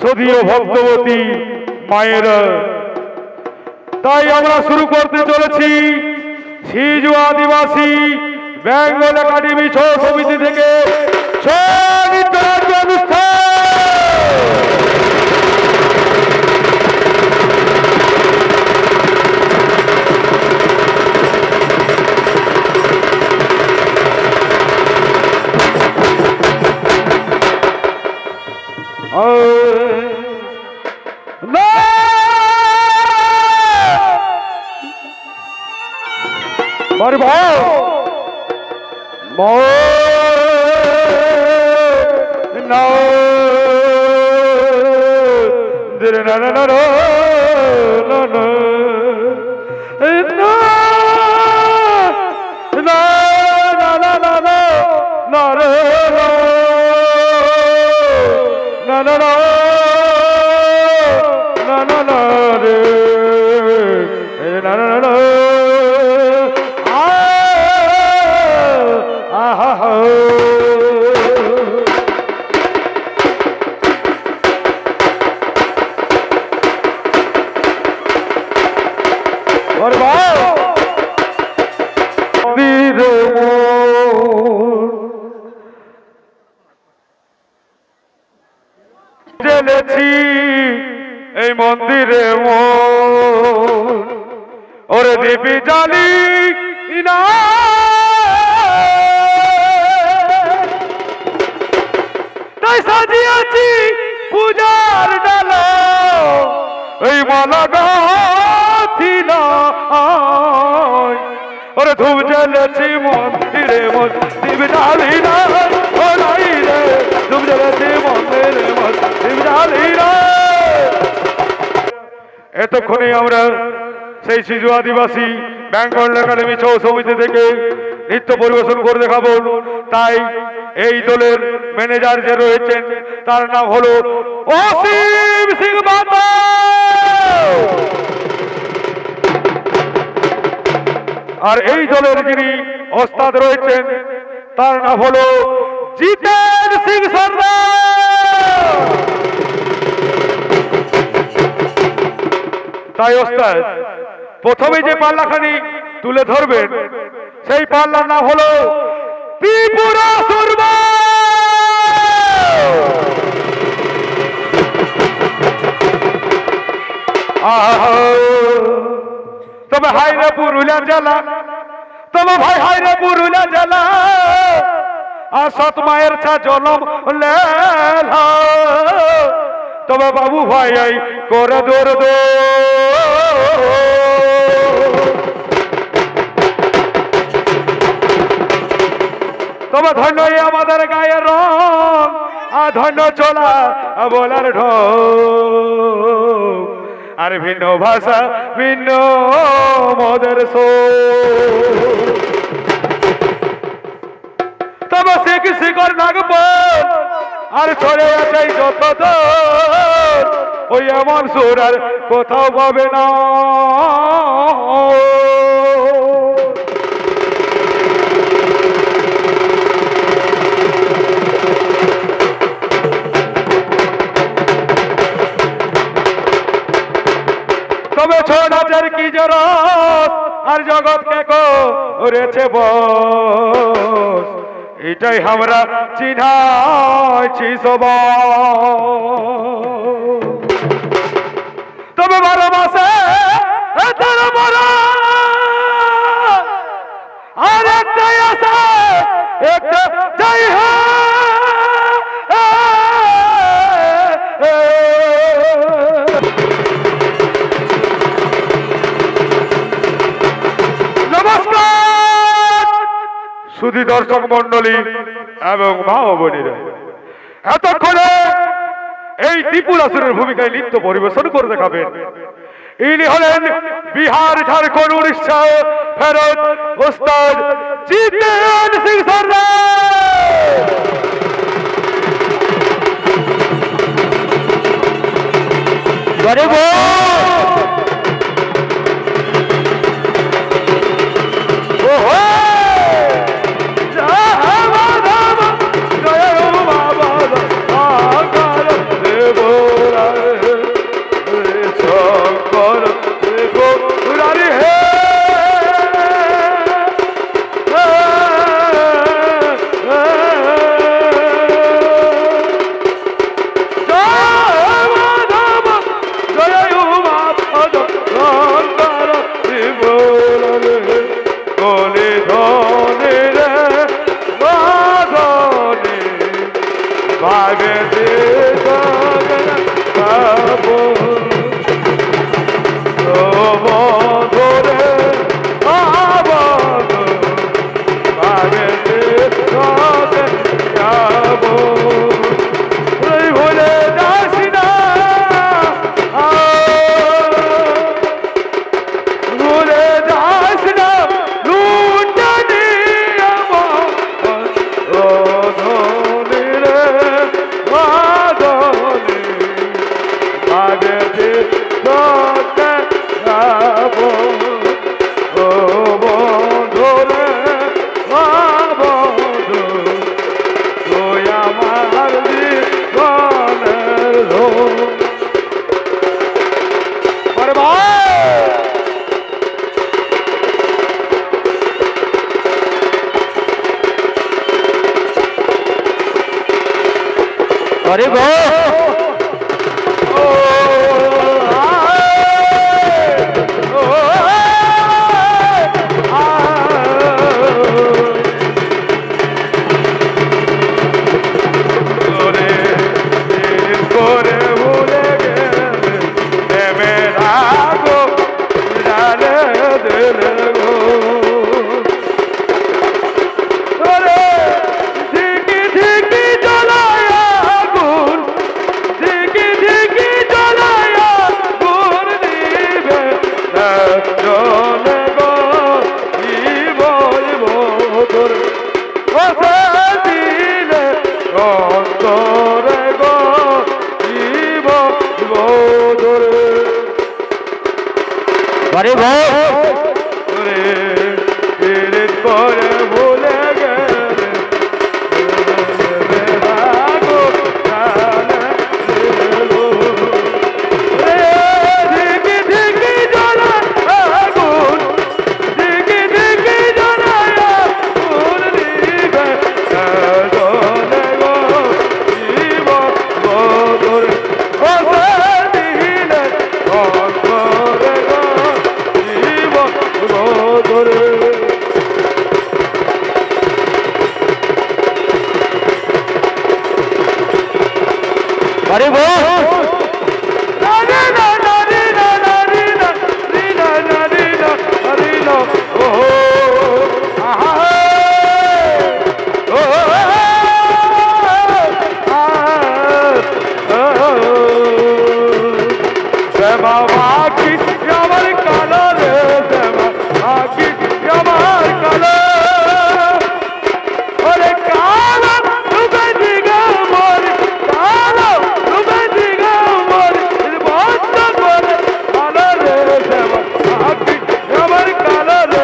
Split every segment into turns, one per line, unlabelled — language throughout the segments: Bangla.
যদিও ভক্তবতী মায়েরা। তাই আমরা শুরু করতে চলেছি সিজু আদিবাসী বেঙ্গল একাডেমি ছৌ সমিতি থেকে ছৌ অনুষ্ঠান। এই মন্দিরে ওরে দেবী জালি না তাই সাজিয়েছি পূজার ডালা এই মালা গাথিল ওরে ধূপ জ্বেলেছি মন্দিরে দেবী জালি না রে ধূপ জ্বেলেছি মন্দিরে দেবী জালি না। এতক্ষণে আমরা সেই সিজু আদিবাসী বেঙ্গল একাডেমি ছৌ সমিতি থেকে নৃত্য পরিবেশন করে দেখাবো। তাই এই দলের ম্যানেজার যে রয়েছেন তার নাম হলো অসীম সিং বাবা। আর এই দলের যিনি ওস্তাদ রয়েছেন তার নাম হলো জিতেন সিং সর্দার। তাই ওস্তাদ প্রথমে যে পাল্লাখানি তুলে ধরবেন সেই পাল্লার নাম হলো ত্রিপুরা সুরমা। তবে হাইরে পুরুলিয়া জেলা তবে ভাই হাইরে পুরুলিয়া জেলা আর সৎ মায়ের ছা জলম লেলা তবে বাবু ভাই আই করে দৌড় দো তবে ধন্য আমাদের গায়ের রং আর ধন্য চলা বলার ঢং আর ভিন্ন ভাষা ভিন্ন মদের তবে শিখর নাগব আর ছড়ে আছে যত ওই এমন সুর আর কোথাও পাবে না। তবে ছোট নাচের কি জরত আর জগৎ কে করেছে বস এটাই আমরা চিনাইছি সবাই। তবে 12 মাসে 13 বড় আর একটাই আছে একটা যাই সুধী দর্শক মন্ডলী এবং মা ও বোনেরা, এতক্ষণে এই ত্রিপুরাসুরের ভূমিকায় নৃত্য পরিবেশন করে দেখাবেন ইনি হলেন বিহার ঝাড়খণ্ড উড়িষ্যা ফেরত ওস্তাদ জিতেন সিং সর্দার।
अरे गो अरे अरे वो
আমার কালার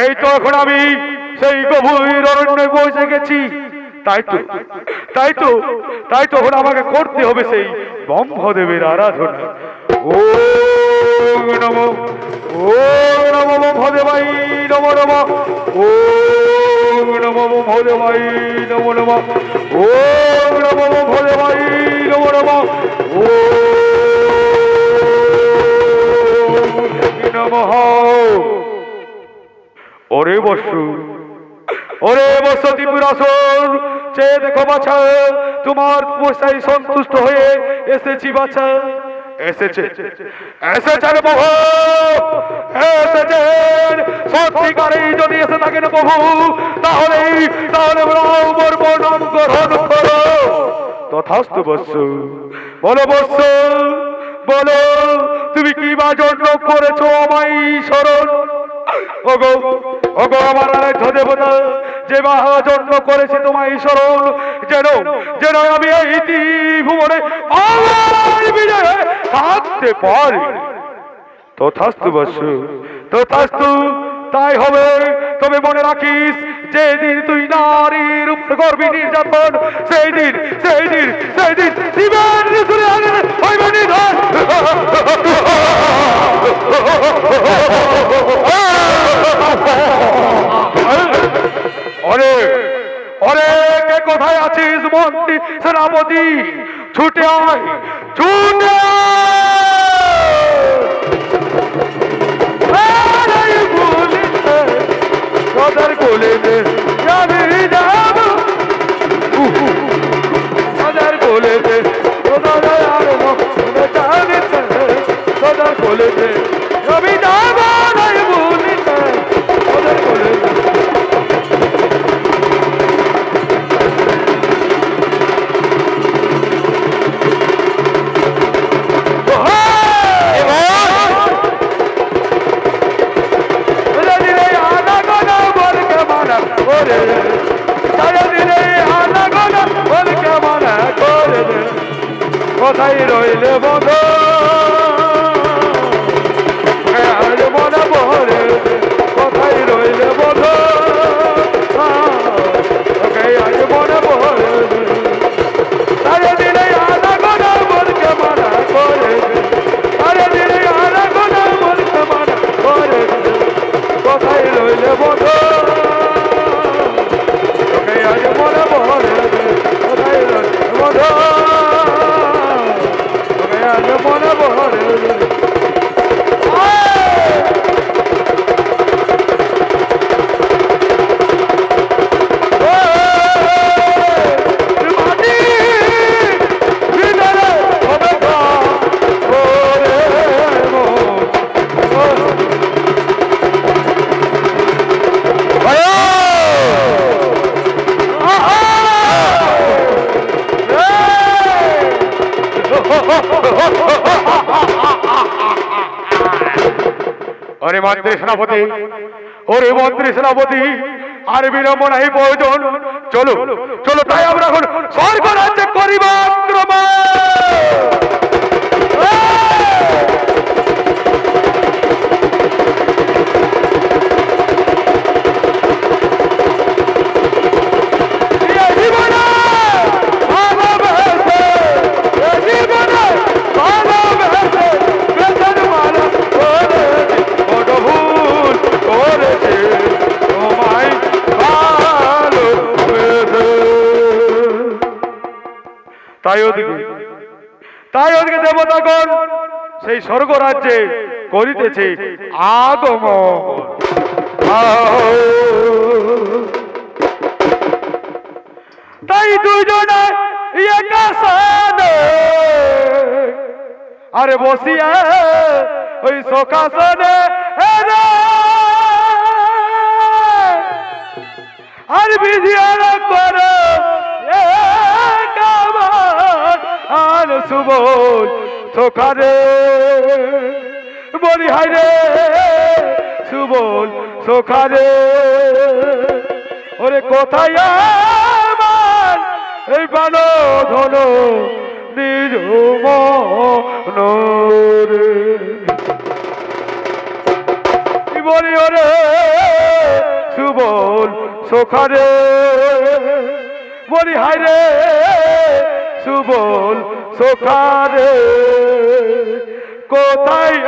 এই তো এখন আমি সেই গভীর অরণ্যে পৌঁছে গেছি। তাই তো এখন আমাকে করতে হবে সেই ব্রহ্মদেবের আরাধনা। ওম নমো ব্রহ্মদেবায় নমো নমঃ। ওম নমো ব্রহ্মদেবায় নমো নমঃ। ওম নমো ব্রহ্মদেবায় নমো নমঃ। ওম নমঃ। ওরে বৎস ত্রিপুরাসুর, চেয়ে দেখো বাছা, তোমার তপস্যায় সন্তুষ্ট হয়ে এসেছি বাছা। এসেছেন প্রভু, এসেছেন। সত্যিকারেই যদি এসে থাকেন প্রভু, তাহলে নাম গ্রহণ করো। তথাস্তু বৎস। বলো বৎস, বলো তুমি কি বা জন্য করেছো আমায় স্মরণ? ওগো আমার আরাধ্য দেবতা, যে বা জন্য করেছে তোমায় স্মরণ, যেন আমি এই ত্রিভুবনে আমার বিজয়ে থাকতে পারি। তথাস্তু বৎস, তথাস্তু, তাই হবে। তবে মনে রাখিস, যেদিন তুই নারীর উপর করবি নির্যাতন, সেই দিন শিবের ত্রিশূলে হইবে নিধন। ওরে কে কোথায় আছিস মন্ত্রী সেনাপতি? ছুটে আয়, ছুটে তোদের কোলেতে আমি যাব, তোদের কোলেতে তোদের কোলেতে আমি যাব, নাই ভুলিতে তোদের কোলেতে। কোথায় রইলে বন্ধু, আজ মনে পড়ে, কোথায় রইলে বন্ধু, আজ মনে পড়ে। সারা দিনে আনা গোনা বলকে মানা করে, সারা দিনে আনা গোনা বলকে মানা করে। কোথায় রইলে বন্ধু, আজ মনে পড়ে, কোথায় রইলে বন্ধু, মনে পড়ে। ওরে মন্ত্রী সেনাপতি, আর বিলম্ব নাই প্রয়োজন। চলো, তাই আমরা এখন স্বর্গ রাজ্যে করিব আক্রমণ। তাই ওদিকে দেবতাগণ সেই স্বর্গ রাজ্যে করিতেছে আগমন। তাই দুজনে একা সানে, আরে বসিয়া ওই সকাশনে, আর বিধিয়ার করে আর সুবল সোখারে, বলি হাইরে সুবল সোখারে। ওরে কোথায় আমার এই বানো ধনো নিজ মনরে বলি ওরে সুবল সোখারে বলি হায়রে সুবল সোখারে কোথায়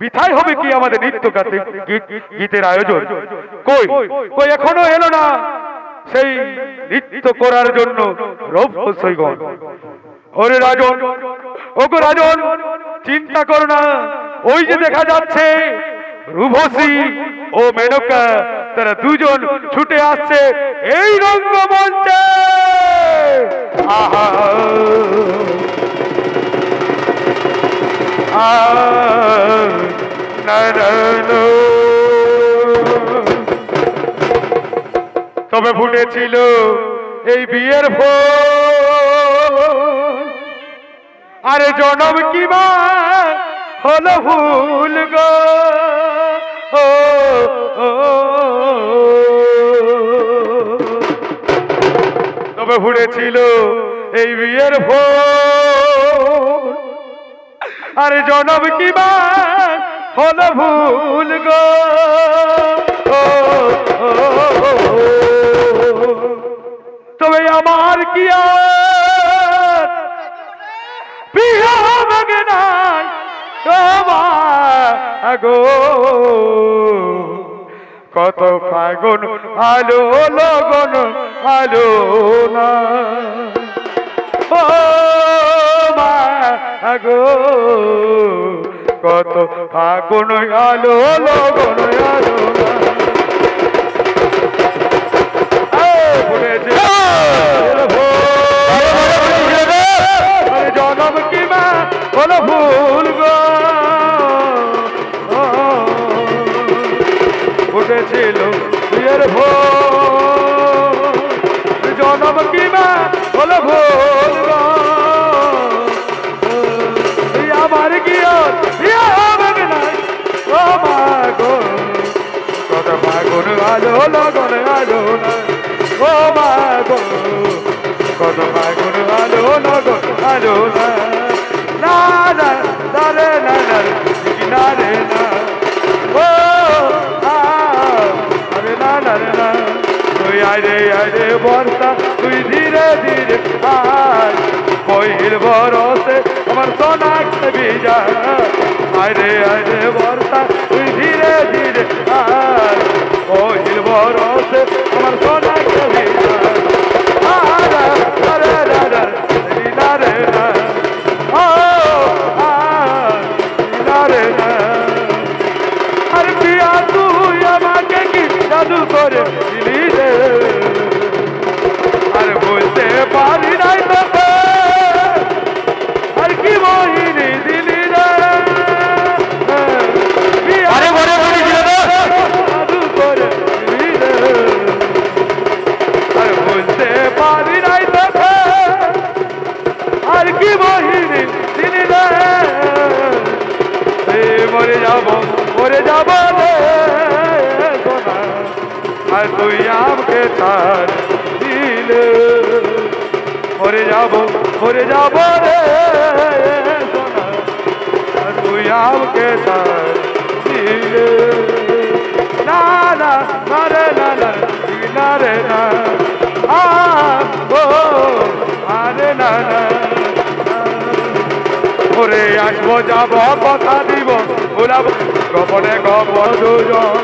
বিথাই হবে কি আমাদের নৃত্য গাতে গীতের আয়োজন কই কই এখনো এলো না সেই নৃত্য করার জন্য রূপসৈগণ ওরে রাজন ওগো রাজন চিন্তা করো না ওই যে দেখা যাচ্ছে রূপসী ও মেনকা তারা দুজন ছুটে আসছে এই রঙ্গমঞ্চে আহা তবে ফুটেছিল এই বিয়ের ফুল আরে জনম কি মা হলো ভুল গো তবে ফুটেছিল এই বিয়ের ফুল আরে জনম কি মা হলো ভুল গো গো কত ফাগুন আলো লগন আলো না ও মা গো কত ফাগুন আলো লগন আলো না জনম কি মা বলো ভুল গো উঠেছিল বিয়ের ভোর জনম কি মা বলো ভুল গো আমার কি হবে না ও মা গো কত ফাগুন আলো লগন আলো না ও মা গো কত ফাগুন আলো লগন আলো না না না না রে না না না রে না ও আরে না না রে না তুই আরে বর্ষা তুই ধীরে ধীরে আয় পহিল বরসে আমার সোনাকে ভিজা আরে বর্ষা তুই ধীরে ধীরে আয় পহিল বরসে আমার সোনাকে ভিজা আর পিয়া তুই আমাকে কি জাদু করে দিলি রে আর বলতে পারি নাই তোকে আর কি মোহিনী দিলি রে জাদু করে দিলি রে আর বলতে পারি নাই তোকে আর কি মোহিনী দিলি রে মরে যাব রে সোনা আর তুই আমাকে তার দিলে মরে যাব রে সোনা আর তুই আমাকে তার দিলে না না না রে না না না রে না আরে না না ওরে আসবো যাব কথা দিব গোলাপ গোপনে গোপন দুজন